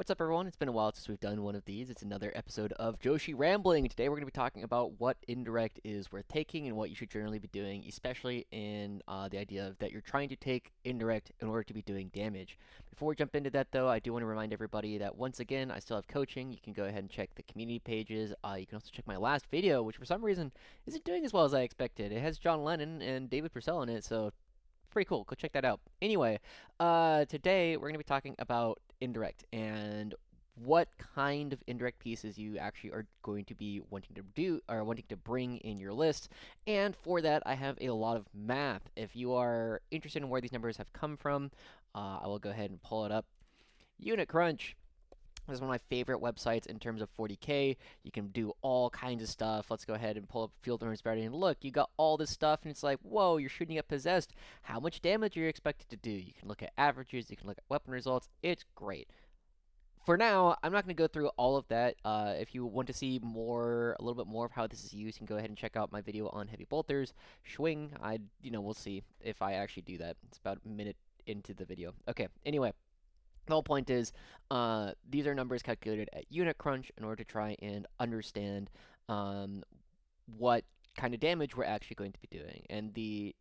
What's up, everyone? It's been a while since we've done one of these. It's another episode of Joushi Rambling. Today, we're going to be talking about what indirect is worth taking and what you should generally be doing, especially in the idea of that you're trying to take indirect in order to be doing damage. Before we jump into that, though, I do want to remind everybody that once again, I still have coaching. You can go ahead and check the community pages. You can also check my last video, which for some reason isn't doing as well as I expected. It has John Lennon and David Purcell in it, so pretty cool. Go check that out. Anyway, today we're going to be talking about indirect and what kind of indirect pieces you actually are going to be wanting to do or wanting to bring in your list. And for that, I have a lot of math. If you are interested in where these numbers have come from, I will go ahead and pull it up. Unit Crunch. This is one of my favorite websites in terms of 40K. You can do all kinds of stuff. Let's go ahead and pull up Field Learner's Battery and look, you got all this stuff, and it's like, whoa, you're shooting at Possessed. How much damage are you expected to do? You can look at averages, you can look at weapon results. It's great. For now, I'm not going to go through all of that. If you want to see more, a little bit more of how this is used, you can go ahead and check out my video on heavy bolters. Swing, we'll see if I actually do that. It's about a minute into the video. Okay, anyway. The whole point is, these are numbers calculated at unit crunch in order to try and understand what kind of damage we're actually going to be doing. And the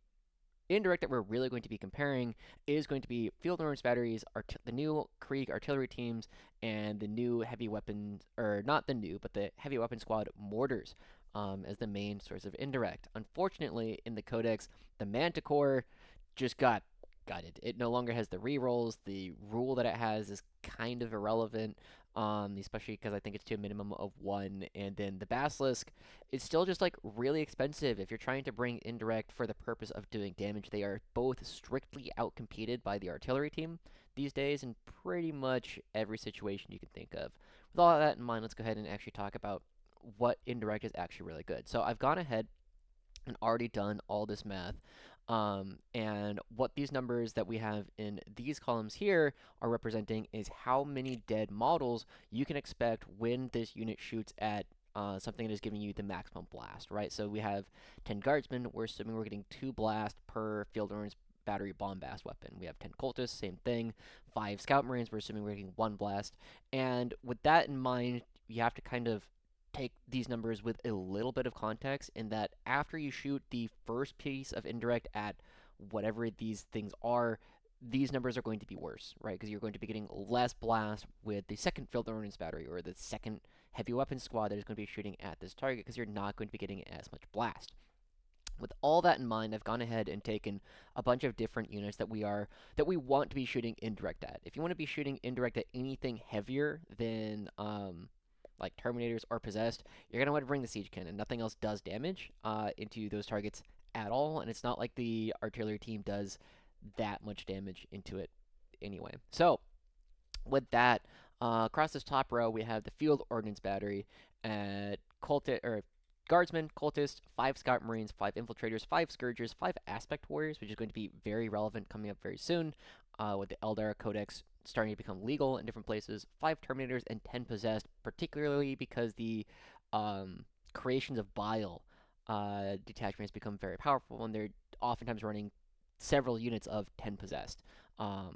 indirect that we're really going to be comparing is going to be field endurance batteries, the new Krieg artillery teams, and the new heavy weapons, or not the new, but the heavy weapon squad mortars as the main source of indirect. Unfortunately, in the codex, the Manticore just got gutted. It no longer has the rerolls. The rule that it has is kind of irrelevant, especially because I think it's to a minimum of one. And then the Basilisk is still just like really expensive. If you're trying to bring indirect for the purpose of doing damage, they are both strictly outcompeted by the artillery team these days in pretty much every situation you can think of. With all that in mind, let's go ahead and actually talk about what indirect is actually really good. So I've gone ahead and already done all this math. And what these numbers that we have in these columns here are representing is how many dead models you can expect when this unit shoots at something that is giving you the maximum blast, right? So we have 10 guardsmen. We're assuming we're getting 2 blast per field endurance battery bombast weapon. We have 10 cultists, same thing. 5 scout marines. We're assuming we're getting 1 blast. And with that in mind, you have to kind of take these numbers with a little bit of context in that after you shoot the first piece of indirect at whatever these things are, these numbers are going to be worse, right? Because you're going to be getting less blast with the second field ordnance battery or the second heavy weapon squad that is going to be shooting at this target because you're not going to be getting as much blast. With all that in mind, I've gone ahead and taken a bunch of different units that we want to be shooting indirect at. If you want to be shooting indirect at anything heavier than like Terminators or Possessed, you're going to want to bring the Siege Cannon. Nothing else does damage into those targets at all, and it's not like the artillery team does that much damage into it anyway. So, with that, across this top row, we have the Field Ordnance Battery at Guardsmen, Cultists, 5 Scout Marines, 5 Infiltrators, 5 Scourgers, 5 Aspect Warriors, which is going to be very relevant coming up very soon with the Eldar Codex starting to become legal in different places, 5 Terminators, and 10 Possessed, particularly because the creations of Bile detachments become very powerful, and they're oftentimes running several units of 10 Possessed,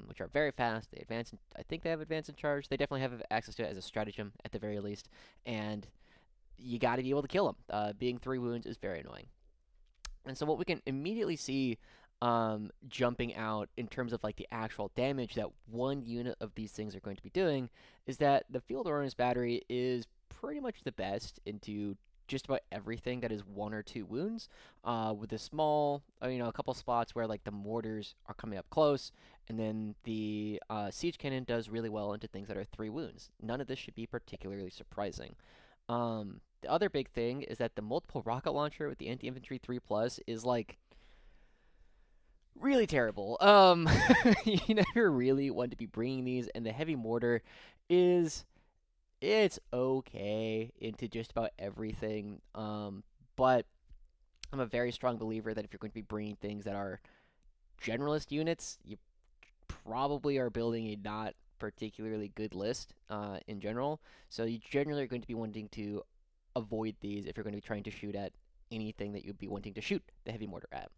which are very fast. They advance, I think they have advance in charge. They definitely have access to it as a stratagem at the very least, and you got to be able to kill them. Being 3 wounds is very annoying. And so what we can immediately see jumping out in terms of like the actual damage that one unit of these things are going to be doing is that the Field Ordnance Battery is pretty much the best into just about everything that is 1 or 2 wounds, with a small, a couple spots where like the mortars are coming up close, and then the siege cannon does really well into things that are 3 wounds. None of this should be particularly surprising. The other big thing is that the multiple rocket launcher with the anti-infantry 3 plus is like really terrible. You never really want to be bringing these, and the heavy mortar is it's okay into just about everything. But I'm a very strong believer that if you're going to be bringing things that are generalist units, you probably are building a not particularly good list in general. So you generally are going to be wanting to avoid these if you're going to be trying to shoot at anything that you'd be wanting to shoot the heavy mortar at.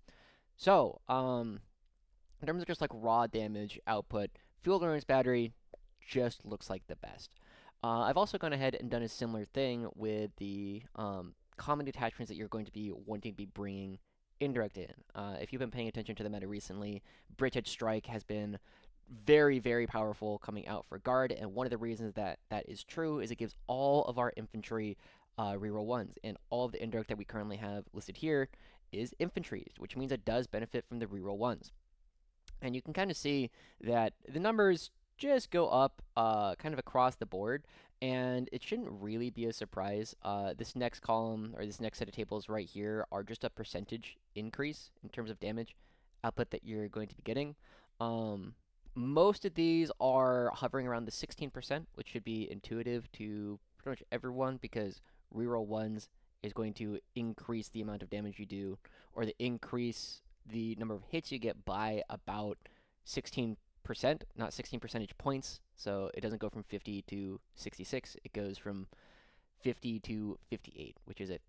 So, in terms of just like raw damage output, Field Endurance Battery, just looks like the best. I've also gone ahead and done a similar thing with the common detachments that you're going to be wanting to be bringing indirect in. If you've been paying attention to the meta recently, Bridgehead Strike has been very, very powerful coming out for guard, and one of the reasons that that is true is it gives all of our infantry reroll ones, and all of the indirect that we currently have listed here is infantry, which means it does benefit from the reroll ones. And you can kind of see that the numbers just go up kind of across the board, and it shouldn't really be a surprise. This next column, or this next set of tables right here, are just a percentage increase in terms of damage output that you're going to be getting. Um, most of these are hovering around the 16%, which should be intuitive to pretty much everyone because reroll ones is going to increase the amount of damage you do, or the increase the number of hits you get by about 16%, not 16 percentage points. So it doesn't go from 50 to 66. It goes from 50 to 58, which is a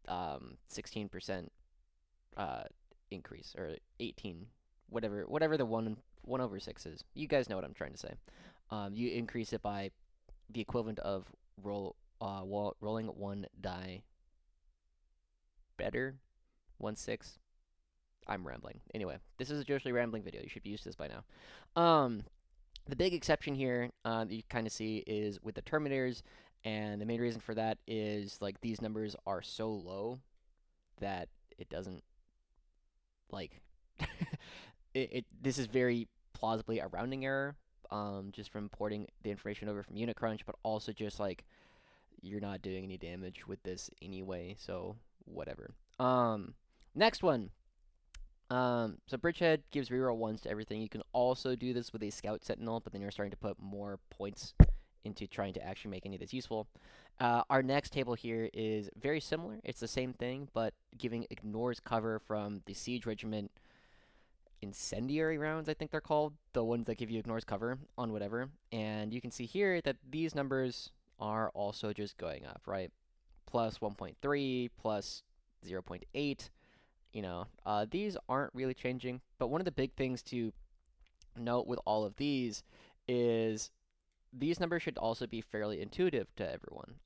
16% uh, increase, or 18, whatever the 1/6 is. You guys know what I'm trying to say. You increase it by the equivalent of rolling one die better, 1/6. I'm rambling. Anyway, this is a Joushi rambling video. You should be used to this by now. The big exception here that you kind of see is with the Terminators, and the main reason for that is like these numbers are so low that it doesn't like this is very plausibly a rounding error, just from porting the information over from Unicrunch, but also just like you're not doing any damage with this anyway, so whatever. Next one. So Bridgehead gives reroll ones to everything. You can also do this with a Scout Sentinel, but then you're starting to put more points into trying to actually make any of this useful. Our next table here is very similar. It's the same thing, but giving ignores cover from the Siege Regiment incendiary rounds, I think they're called, the ones that give you ignores cover on whatever. And you can see here that these numbers are also just going up, right? Plus 1.3, plus 0.8. These aren't really changing, but one of the big things to note with all of these is these numbers should also be fairly intuitive to everyone.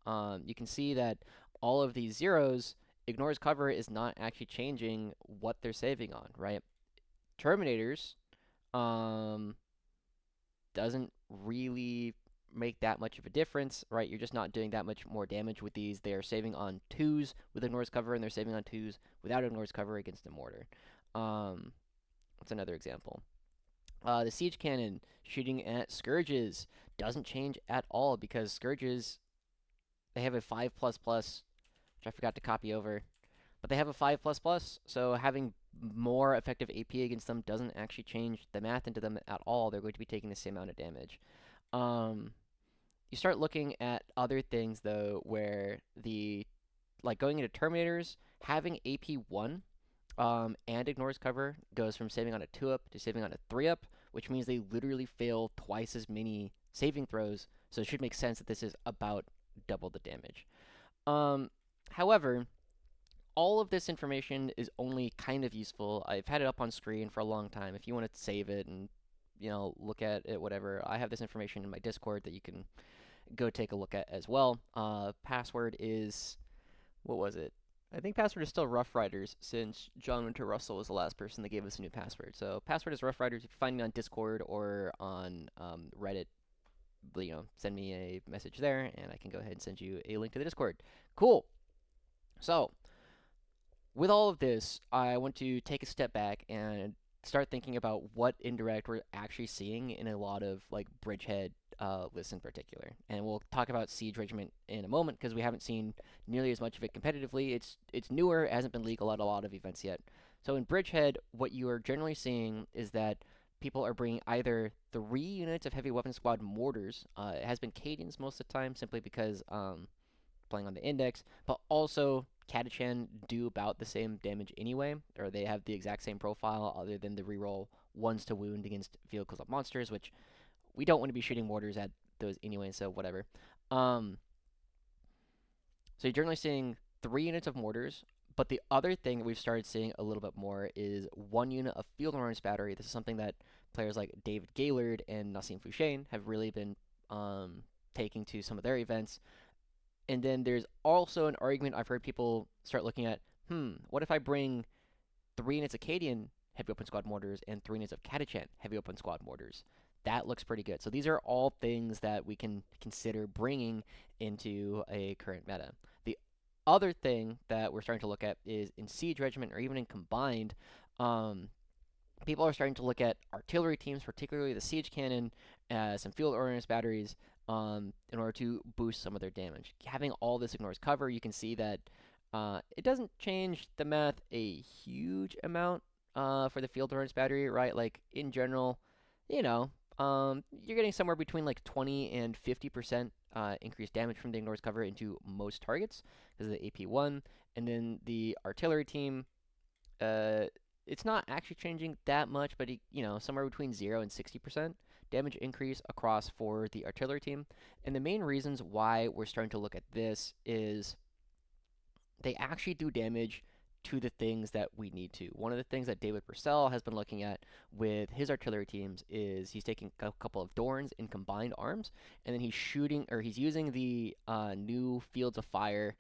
You can see that all of these zeros, ignores cover is not actually changing what they're saving on, right? Terminators um, doesn't really make that much of a difference, right? You're just not doing that much more damage with these. They are saving on twos with ignores cover, and they're saving on twos without ignores cover against a mortar. That's another example. The siege cannon shooting at scourges doesn't change at all because scourges, they have a 5 plus plus, which I forgot to copy over, but they have a 5 plus plus, so having more effective AP against them doesn't actually change the math into them at all. They're going to be taking the same amount of damage. You start looking at other things though, where the like going into Terminators, having AP 1 and ignores cover goes from saving on a 2 up to saving on a 3 up, which means they literally fail twice as many saving throws. So it should make sense that this is about double the damage. However, all of this information is only kind of useful. I've had it up on screen for a long time. If you want to save it and look at it, whatever, I have this information in my Discord that you can go take a look at as well. Password is, what was it? I think password is still Rough Riders, since John Winter Russell was the last person that gave us a new password. So password is Rough Riders. If you find me on Discord or on Reddit, send me a message there, and I can go ahead and send you a link to the Discord. Cool. So with all of this, I want to take a step back and start thinking about what indirect we're actually seeing in a lot of like Bridgehead lists in particular. And we'll talk about Siege Regiment in a moment because we haven't seen nearly as much of it competitively. It's newer, it hasn't been legal at a lot of events yet. So in Bridgehead, what you are generally seeing is that people are bringing either 3 units of heavy weapon squad mortars. It has been Cadians most of the time, simply because playing on the index, but also Catachan do about the same damage anyway, or they have the exact same profile other than the reroll ones to wound against vehicles of monsters, which we don't want to be shooting mortars at those anyway, so whatever. So you're generally seeing 3 units of mortars, but the other thing that we've started seeing a little bit more is 1 unit of field awareness battery. This is something that players like David Gaylord and Nassim Fouchain have really been um, taking to some of their events. And then there's also an argument I've heard people start looking at. What if I bring 3 units of Cadian heavy open squad mortars and 3 units of Catachan heavy open squad mortars? That looks pretty good. So these are all things that we can consider bringing into a current meta. The other thing that we're starting to look at is in Siege Regiment or even in Combined, um, people are starting to look at artillery teams, particularly the siege cannon, some field ordnance batteries, in order to boost some of their damage. Having all this ignores cover, you can see that it doesn't change the math a huge amount for the field ordnance battery, right? Like in general, you know, you're getting somewhere between like 20 and 50% increased damage from the ignores cover into most targets because of the AP1, and then the artillery team uh, it's not actually changing that much, but somewhere between 0 and 60% damage increase across for the artillery team. And the main reasons why we're starting to look at this is they actually do damage to the things that we need to. One of the things that David Purcell has been looking at with his artillery teams is he's taking a couple of Dorns in combined arms, and then he's using the new Fields of Fire.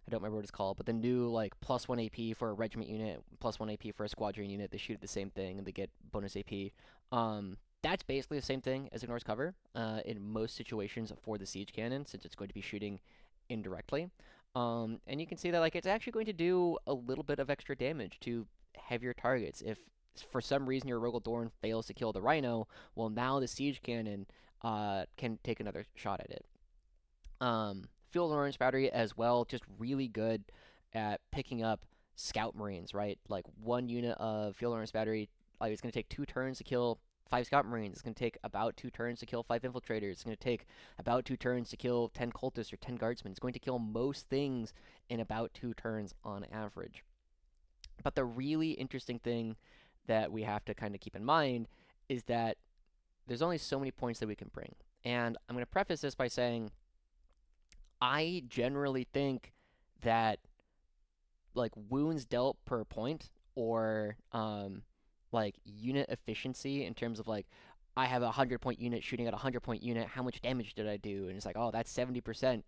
I don't remember what it's called, but the new like +1 AP for a regiment unit, +1 AP for a squadron unit. They shoot at the same thing and they get bonus AP. That's basically the same thing as ignores cover in most situations for the siege cannon, since it's going to be shooting indirectly. And you can see that like it's actually going to do a little bit of extra damage to heavier targets. If for some reason your Rogel Dorn fails to kill the Rhino, well now the siege cannon can take another shot at it. Field Orange Battery as well, just really good at picking up Scout Marines, right? Like 1 unit of Field Orange Battery, like it's going to take 2 turns to kill 5 Scout Marines. It's going to take about 2 turns to kill 5 Infiltrators. It's going to take about 2 turns to kill 10 Cultists or 10 Guardsmen. It's going to kill most things in about 2 turns on average. But the really interesting thing that we have to kind of keep in mind is that there's only so many points that we can bring. And I'm going to preface this by saying I generally think that like wounds dealt per point or like unit efficiency in terms of like I have a 100 point unit shooting at a 100 point unit, how much damage did I do? And it's like, oh, that's 70%.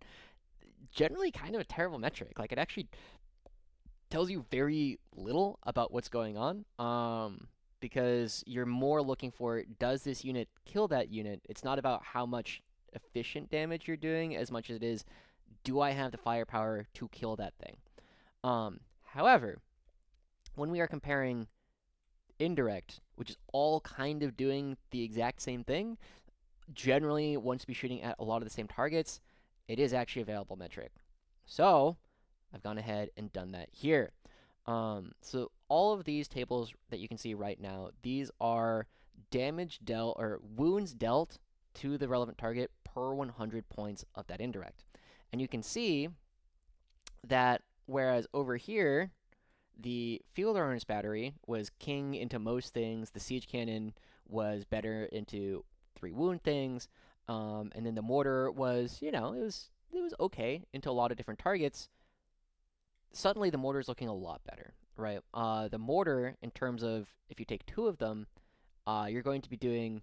Generally kind of a terrible metric. Like it actually tells you very little about what's going on. Because you're more looking for, does this unit kill that unit? It's not about how much efficient damage you're doing as much as it is, do I have the firepower to kill that thing? However, when we are comparing indirect, which is all kind of doing the exact same thing, generally wants to be shooting at a lot of the same targets, it is actually a available metric. So I've gone ahead and done that here. So all of these tables that you can see right now, these are damage dealt or wounds dealt to the relevant target per 100 points of that indirect. And you can see that whereas over here, the field ordnance battery was king into most things, the siege cannon was better into 3 wound things, and then the mortar was, it was okay into a lot of different targets. Suddenly, the mortar is looking a lot better, right? The mortar, in terms of if you take 2 of them, you're going to be doing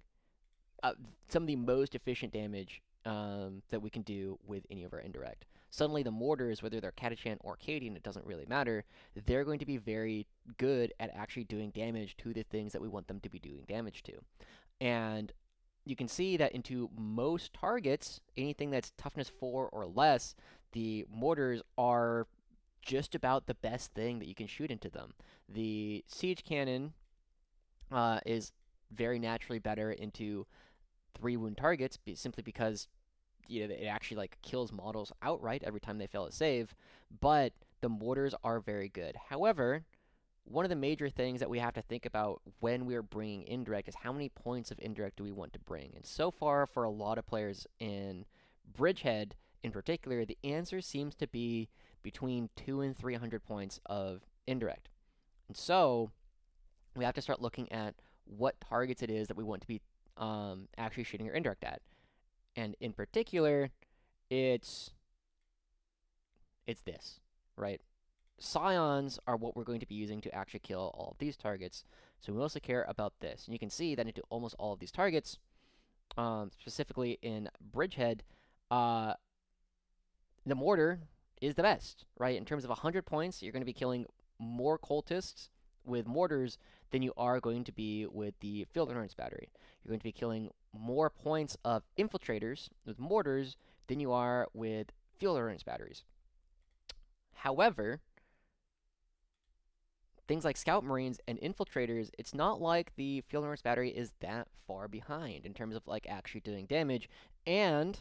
some of the most efficient damage that we can do with any of our indirect. Suddenly, the mortars, whether they're Catachan or Cadian, it doesn't really matter. They're going to be very good at actually doing damage to the things that we want them to be doing damage to. And you can see that into most targets, anything that's toughness 4 or less, the mortars are just about the best thing that you can shoot into them. The siege cannon is very naturally better into 3 wound targets, simply because it actually like kills models outright every time they fail a save. But the mortars are very good. However, one of the major things that we have to think about when we're bringing indirect is how many points of indirect do we want to bring. And so far, for a lot of players in Bridgehead in particular, the answer seems to be between 2 and 300 points of indirect. And so we have to start looking at what targets it is that we want to be actually shooting our indirect at. And in particular, it's this, right? Scions are what we're going to be using to actually kill all of these targets. So we mostly care about this. And you can see that into almost all of these targets, specifically in Bridgehead, uh, the mortar is the best, right? In terms of 100 points, you're going to be killing more cultists with mortars than you are going to be with the field endurance battery. You're going to be killing more points of infiltrators with mortars than you are with field endurance batteries. However, things like scout marines and infiltrators, it's not like the field endurance battery is that far behind in terms of like actually doing damage, and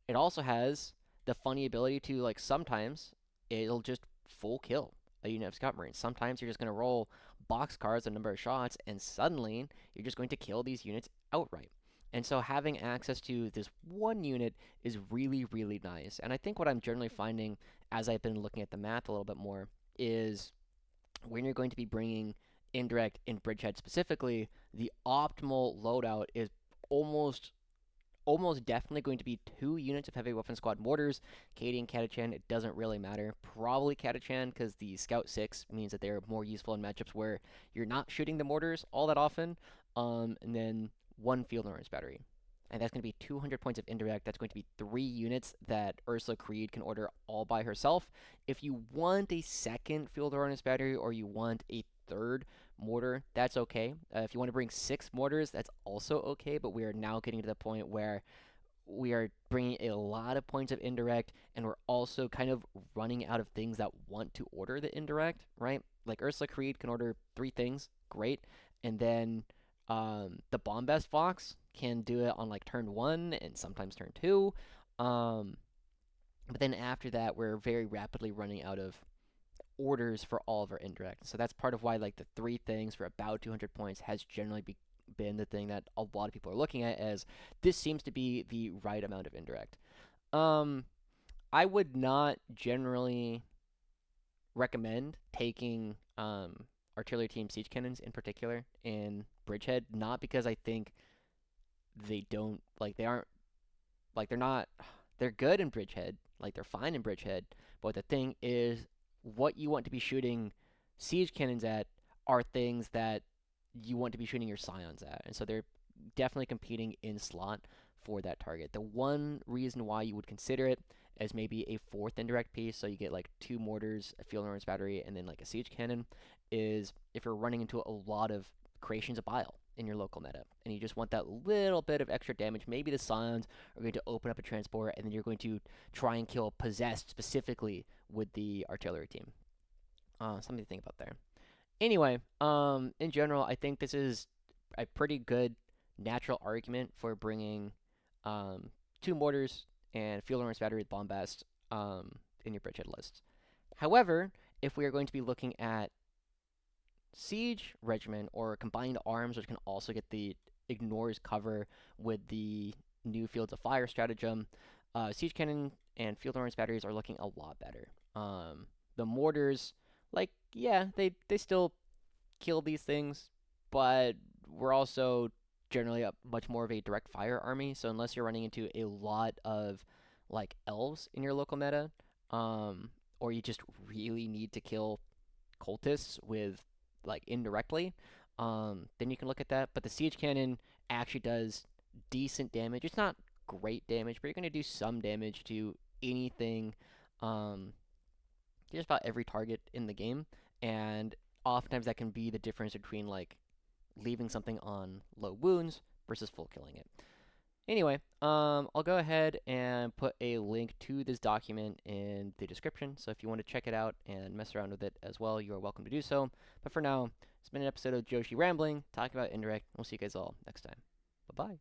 it also has the funny ability to, like, sometimes it'll just full kill a unit of Scout Marines. Sometimes you're just going to roll box cards a number of shots, and suddenly you're just going to kill these units outright. And so having access to this one unit is really, really nice. And I think what I'm generally finding as I've been looking at the math a little bit more is when you're going to be bringing Indirect in Bridgehead specifically, the optimal loadout is almost definitely going to be 2 units of heavy weapon squad mortars. Katie and Katachan, it doesn't really matter. Probably Katachan, because the Scout 6 means that they're more useful in matchups where you're not shooting the mortars all that often. And then 1 field endurance battery. And that's going to be 200 points of indirect. That's going to be 3 units that Ursula Creed can order all by herself. If you want a second field endurance battery or you want a third mortar, that's okay. If you want to bring 6 mortars, that's also okay. But we are now getting to the point where we are bringing a lot of points of indirect, and we're also kind of running out of things that want to order the indirect, right? Like Ursula Creed can order 3 things, great, and then the Bombast Fox can do it on like turn 1 and sometimes turn 2. Um, but then after that, we're very rapidly running out of orders for all of our indirect. So that's part of why like the 3 things for about 200 points has generally been the thing that a lot of people are looking at as this seems to be the right amount of indirect. Um, I would not generally recommend taking artillery team siege cannons in particular in Bridgehead, not because I think they don't like they aren't like they're not they're good in Bridgehead, like they're fine in Bridgehead, but the thing is what you want to be shooting siege cannons at are things that you want to be shooting your scions at. And so they're definitely competing in slot for that target. The one reason why you would consider it as maybe a 4th indirect piece, so you get like 2 mortars, a field endurance battery, and then like a siege cannon, is if you're running into a lot of creations of bile in your local meta, and you just want that little bit of extra damage. Maybe the scions are going to open up a transport, and then you're going to try and kill possessed specifically with the artillery team. Something to think about there. Anyway, in general, I think this is a pretty good natural argument for bringing 2 mortars and field endurance battery with bombast in your bridgehead list. However, if we are going to be looking at siege regiment or combined arms, which can also get the ignores cover with the new fields of fire stratagem, siege cannon and field endurance batteries are looking a lot better. The mortars, like, yeah, they still kill these things, but we're also generally a much more of a direct fire army. So unless you're running into a lot of like elves in your local meta, or you just really need to kill cultists with like indirectly, then you can look at that. But the siege cannon actually does decent damage. It's not great damage, but you're gonna do some damage to anything, um, just about every target in the game, and oftentimes that can be the difference between like leaving something on low wounds versus full killing it. Anyway, I'll go ahead and put a link to this document in the description, so if you want to check it out and mess around with it as well, you are welcome to do so. But for now, it's been an episode of Joushi Rambling, talking about Indirect. We'll see you guys all next time. Bye-bye.